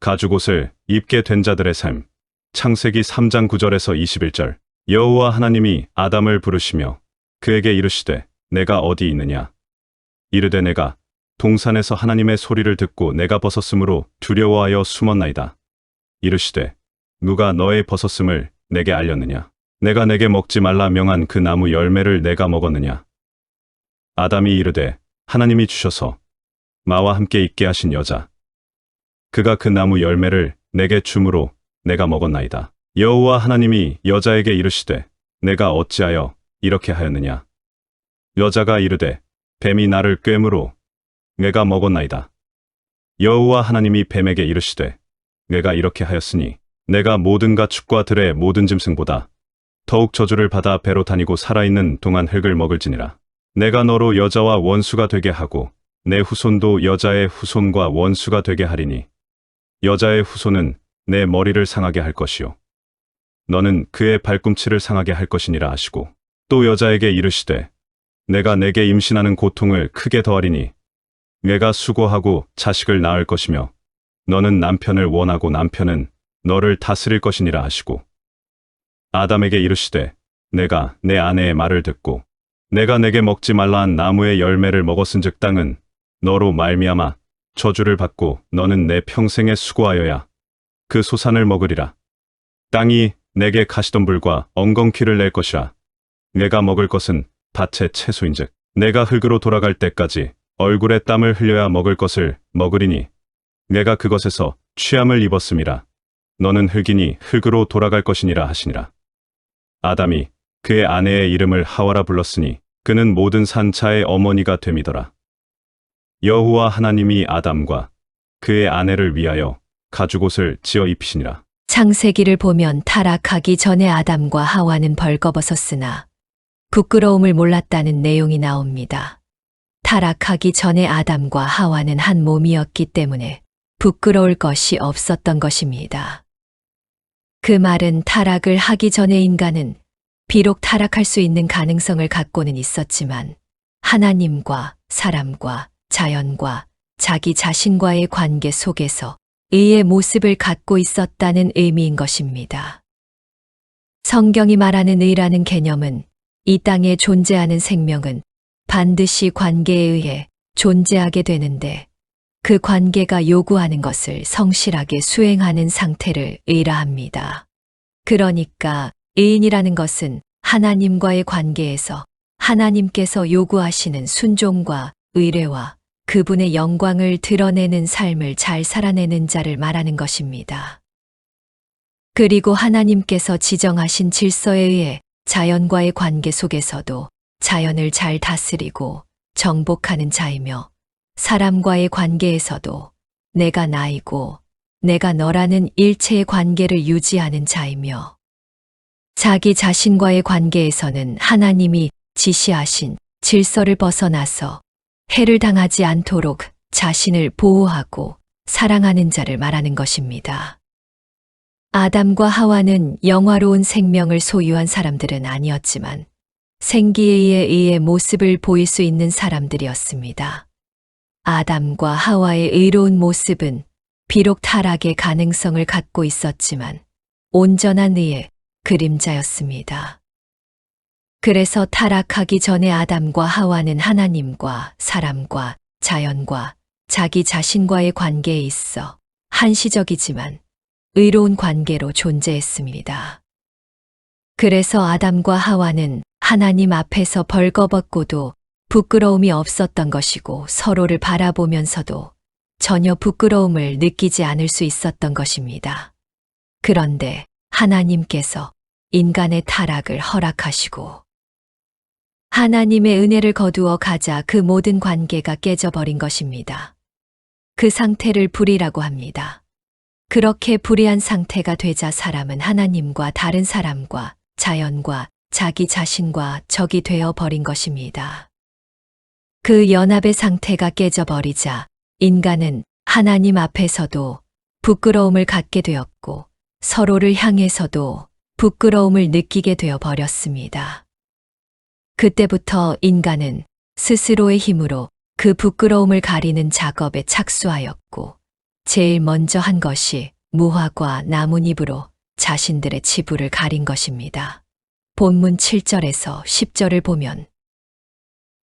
가죽옷을 입게 된 자들의 삶. 창세기 3장 9절에서 21절. 여호와 하나님이 아담을 부르시며 그에게 이르시되 내가 어디 있느냐. 이르되 내가 동산에서 하나님의 소리를 듣고 내가 벗었으므로 두려워하여 숨었나이다. 이르시되 누가 너의 벗었음을 내게 알렸느냐. 내가 내게 먹지 말라 명한 그 나무 열매를 내가 먹었느냐. 아담이 이르되 하나님이 주셔서 마와 함께 있게 하신 여자 그가 그 나무 열매를 내게 주므로 내가 먹었나이다. 여호와 하나님이 여자에게 이르시되 내가 어찌하여 이렇게 하였느냐. 여자가 이르되 뱀이 나를 꿰므로 내가 먹었나이다. 여호와 하나님이 뱀에게 이르시되 내가 이렇게 하였으니 내가 모든 가축과 들의 모든 짐승보다 더욱 저주를 받아 배로 다니고 살아있는 동안 흙을 먹을지니라. 내가 너로 여자와 원수가 되게 하고 내 후손도 여자의 후손과 원수가 되게 하리니 여자의 후손은 내 머리를 상하게 할 것이요 너는 그의 발꿈치를 상하게 할 것이니라 하시고 또 여자에게 이르시되 내가 내게 임신하는 고통을 크게 더하리니 내가 수고하고 자식을 낳을 것이며 너는 남편을 원하고 남편은 너를 다스릴 것이니라 하시고 아담에게 이르시되 내가 내 아내의 말을 듣고 내가 내게 먹지 말라 한 나무의 열매를 먹었은즉 땅은 너로 말미암아 저주를 받고 너는 내 평생에 수고하여야 그 소산을 먹으리라. 땅이 내게 가시덤불과 엉겅퀴를 낼 것이라. 내가 먹을 것은 밭의 채소인즉 내가 흙으로 돌아갈 때까지 얼굴에 땀을 흘려야 먹을 것을 먹으리니 내가 그것에서 취함을 입었음이라. 너는 흙이니 흙으로 돌아갈 것이니라 하시니라. 아담이 그의 아내의 이름을 하와라 불렀으니 그는 모든 산차의 어머니가 됨이더라. 여호와 하나님이 아담과 그의 아내를 위하여 가죽옷을 지어 입히시니라. 창세기를 보면 타락하기 전에 아담과 하와는 벌거벗었으나 부끄러움을 몰랐다는 내용이 나옵니다. 타락하기 전에 아담과 하와는 한 몸이었기 때문에 부끄러울 것이 없었던 것입니다. 그 말은 타락을 하기 전에 인간은 비록 타락할 수 있는 가능성을 갖고는 있었지만 하나님과 사람과 자연과 자기 자신과의 관계 속에서 의의 모습을 갖고 있었다는 의미인 것입니다. 성경이 말하는 의라는 개념은 이 땅에 존재하는 생명은 반드시 관계에 의해 존재하게 되는데 그 관계가 요구하는 것을 성실하게 수행하는 상태를 의라 합니다. 그러니까 의인이라는 것은 하나님과의 관계에서 하나님께서 요구하시는 순종과 의뢰와 그분의 영광을 드러내는 삶을 잘 살아내는 자를 말하는 것입니다. 그리고 하나님께서 지정하신 질서에 의해 자연과의 관계 속에서도 자연을 잘 다스리고 정복하는 자이며 사람과의 관계에서도 내가 나이고 내가 너라는 일체의 관계를 유지하는 자이며 자기 자신과의 관계에서는 하나님이 지시하신 질서를 벗어나서 해를 당하지 않도록 자신을 보호하고 사랑하는 자를 말하는 것입니다. 아담과 하와는 영화로운 생명을 소유한 사람들은 아니었지만 생기에 의해 의의 모습을 보일 수 있는 사람들이었습니다. 아담과 하와의 의로운 모습은 비록 타락의 가능성을 갖고 있었지만 온전한 의의 그림자였습니다. 그래서 타락하기 전에 아담과 하와는 하나님과 사람과 자연과 자기 자신과의 관계에 있어 한시적이지만 의로운 관계로 존재했습니다. 그래서 아담과 하와는 하나님 앞에서 벌거벗고도 부끄러움이 없었던 것이고 서로를 바라보면서도 전혀 부끄러움을 느끼지 않을 수 있었던 것입니다. 그런데 하나님께서 인간의 타락을 허락하시고 하나님의 은혜를 거두어 가자 그 모든 관계가 깨져버린 것입니다. 그 상태를 불의라고 합니다. 그렇게 불의한 상태가 되자 사람은 하나님과 다른 사람과 자연과 자기 자신과 적이 되어 버린 것입니다. 그 연합의 상태가 깨져버리자 인간은 하나님 앞에서도 부끄러움을 갖게 되었고 서로를 향해서도 부끄러움을 느끼게 되어 버렸습니다. 그때부터 인간은 스스로의 힘으로 그 부끄러움을 가리는 작업에 착수하였고 제일 먼저 한 것이 무화과 나뭇잎으로 자신들의 치부를 가린 것입니다. 본문 7절에서 10절을 보면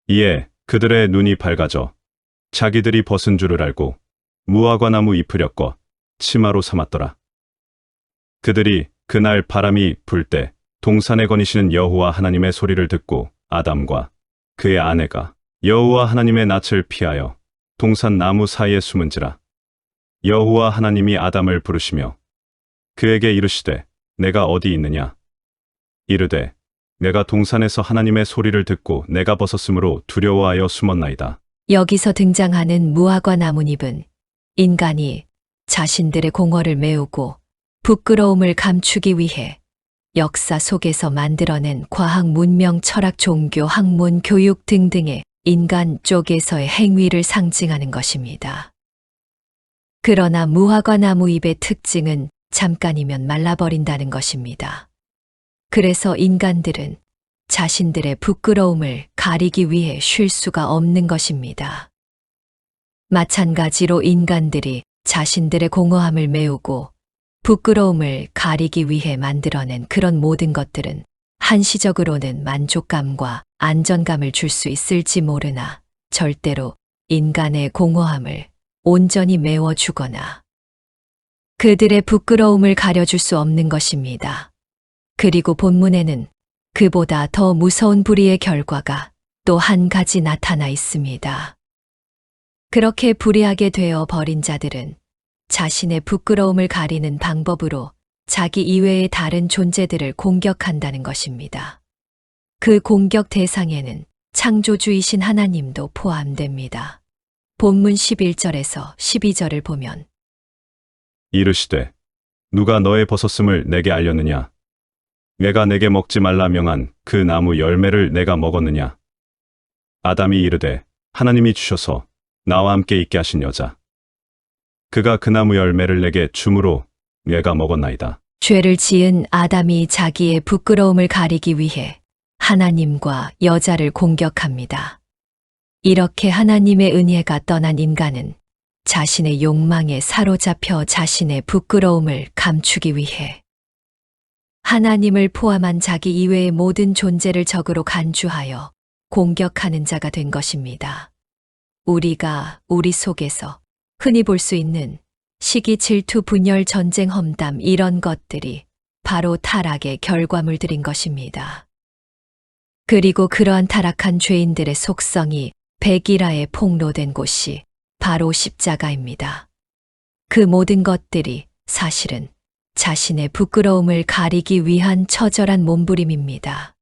이에 그들의 눈이 밝아져 자기들이 벗은 줄을 알고 무화과나무 잎을 엮어 치마로 삼았더라. 그들이 그날 바람이 불 때 동산에 거니시는 여호와 하나님의 소리를 듣고 아담과 그의 아내가 여호와 하나님의 낯을 피하여 동산 나무 사이에 숨은지라. 여호와 하나님이 아담을 부르시며 그에게 이르시되 내가 어디 있느냐. 이르되 내가 동산에서 하나님의 소리를 듣고 내가 벗었으므로 두려워하여 숨었나이다. 여기서 등장하는 무화과 나뭇잎은 인간이 자신들의 공허를 메우고 부끄러움을 감추기 위해 역사 속에서 만들어낸 과학, 문명, 철학, 종교, 학문, 교육 등등의 인간 쪽에서의 행위를 상징하는 것입니다. 그러나 무화과 나무 잎의 특징은 잠깐이면 말라버린다는 것입니다. 그래서 인간들은 자신들의 부끄러움을 가리기 위해 쉴 수가 없는 것입니다. 마찬가지로 인간들이 자신들의 공허함을 메우고 부끄러움을 가리기 위해 만들어낸 그런 모든 것들은 한시적으로는 만족감과 안정감을 줄 수 있을지 모르나 절대로 인간의 공허함을 온전히 메워주거나 그들의 부끄러움을 가려줄 수 없는 것입니다. 그리고 본문에는 그보다 더 무서운 불의의 결과가 또 한 가지 나타나 있습니다. 그렇게 불의하게 되어 버린 자들은 자신의 부끄러움을 가리는 방법으로 자기 이외의 다른 존재들을 공격한다는 것입니다. 그 공격 대상에는 창조주이신 하나님도 포함됩니다. 본문 11절에서 12절을 보면 이르시되 누가 너의 벗었음을 내게 알렸느냐. 내가 내게 먹지 말라 명한 그 나무 열매를 내가 먹었느냐. 아담이 이르되 하나님이 주셔서 나와 함께 있게 하신 여자. 그가 그 나무 열매를 내게 주므로 내가 먹었나이다. 죄를 지은 아담이 자기의 부끄러움을 가리기 위해 하나님과 여자를 공격합니다. 이렇게 하나님의 은혜가 떠난 인간은 자신의 욕망에 사로잡혀 자신의 부끄러움을 감추기 위해 하나님을 포함한 자기 이외의 모든 존재를 적으로 간주하여 공격하는 자가 된 것입니다. 우리가 우리 속에서 흔히 볼 수 있는 시기, 질투, 분열, 전쟁, 험담 이런 것들이 바로 타락의 결과물들인 것입니다. 그리고 그러한 타락한 죄인들의 속성이 백일하에 폭로된 곳이 바로 십자가입니다. 그 모든 것들이 사실은 자신의 부끄러움을 가리기 위한 처절한 몸부림입니다.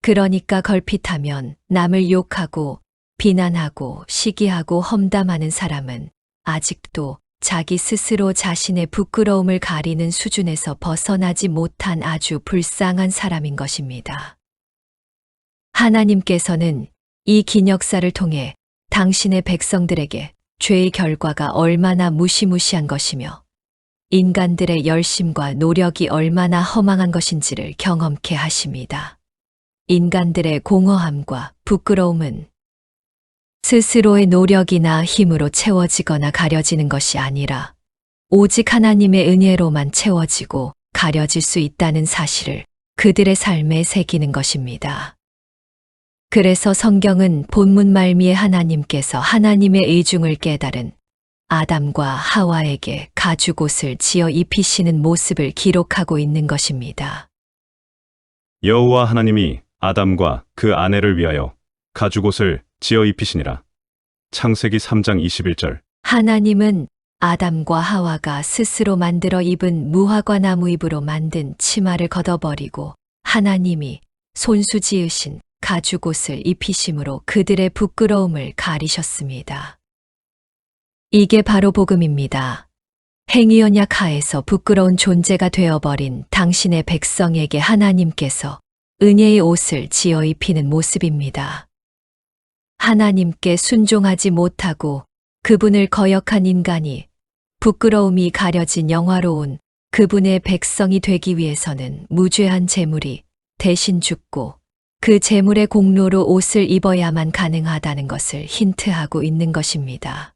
그러니까 걸핏하면 남을 욕하고 비난하고 시기하고 험담하는 사람은 아직도 자기 스스로 자신의 부끄러움을 가리는 수준에서 벗어나지 못한 아주 불쌍한 사람인 것입니다. 하나님께서는 이 긴 역사를 통해 당신의 백성들에게 죄의 결과가 얼마나 무시무시한 것이며 인간들의 열심과 노력이 얼마나 허망한 것인지를 경험케 하십니다. 인간들의 공허함과 부끄러움은 스스로의 노력이나 힘으로 채워지거나 가려지는 것이 아니라 오직 하나님의 은혜로만 채워지고 가려질 수 있다는 사실을 그들의 삶에 새기는 것입니다. 그래서 성경은 본문 말미에 하나님께서 하나님의 의중을 깨달은 아담과 하와에게 가죽옷을 지어 입히시는 모습을 기록하고 있는 것입니다. 여호와 하나님이 아담과 그 아내를 위하여 가죽옷을 지어 입히시니라. 창세기 3장 21절. 하나님은 아담과 하와가 스스로 만들어 입은 무화과 나무 잎으로 만든 치마를 걷어버리고 하나님이 손수 지으신 가죽옷을 입히심으로 그들의 부끄러움을 가리셨습니다. 이게 바로 복음입니다. 행위 언약 하에서 부끄러운 존재가 되어버린 당신의 백성에게 하나님께서 은혜의 옷을 지어 입히는 모습입니다. 하나님께 순종하지 못하고 그분을 거역한 인간이 부끄러움이 가려진 영화로운 그분의 백성이 되기 위해서는 무죄한 제물이 대신 죽고 그 제물의 공로로 옷을 입어야만 가능하다는 것을 힌트하고 있는 것입니다.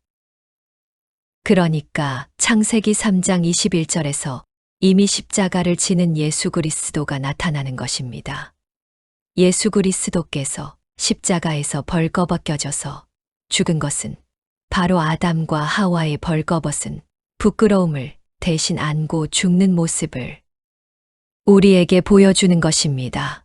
그러니까 창세기 3장 21절에서 이미 십자가를 지는 예수 그리스도가 나타나는 것입니다. 예수 그리스도께서 십자가에서 벌거벗겨져서 죽은 것은 바로 아담과 하와의 벌거벗은 부끄러움을 대신 안고 죽는 모습을 우리에게 보여주는 것입니다.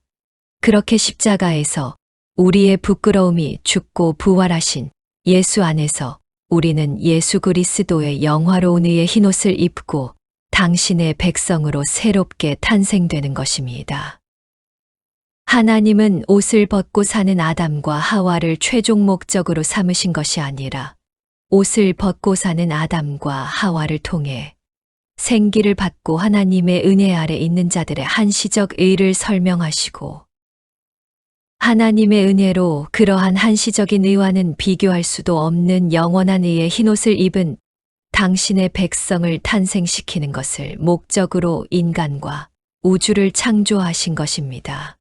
그렇게 십자가에서 우리의 부끄러움이 죽고 부활하신 예수 안에서 우리는 예수 그리스도의 영화로운 의의 흰옷을 입고 당신의 백성으로 새롭게 탄생되는 것입니다. 하나님은 옷을 벗고 사는 아담과 하와를 최종 목적으로 삼으신 것이 아니라 옷을 벗고 사는 아담과 하와를 통해 생기를 받고 하나님의 은혜 아래 있는 자들의 한시적 의를 설명하시고 하나님의 은혜로 그러한 한시적인 의와는 비교할 수도 없는 영원한 의의 흰옷을 입은 당신의 백성을 탄생시키는 것을 목적으로 인간과 우주를 창조하신 것입니다.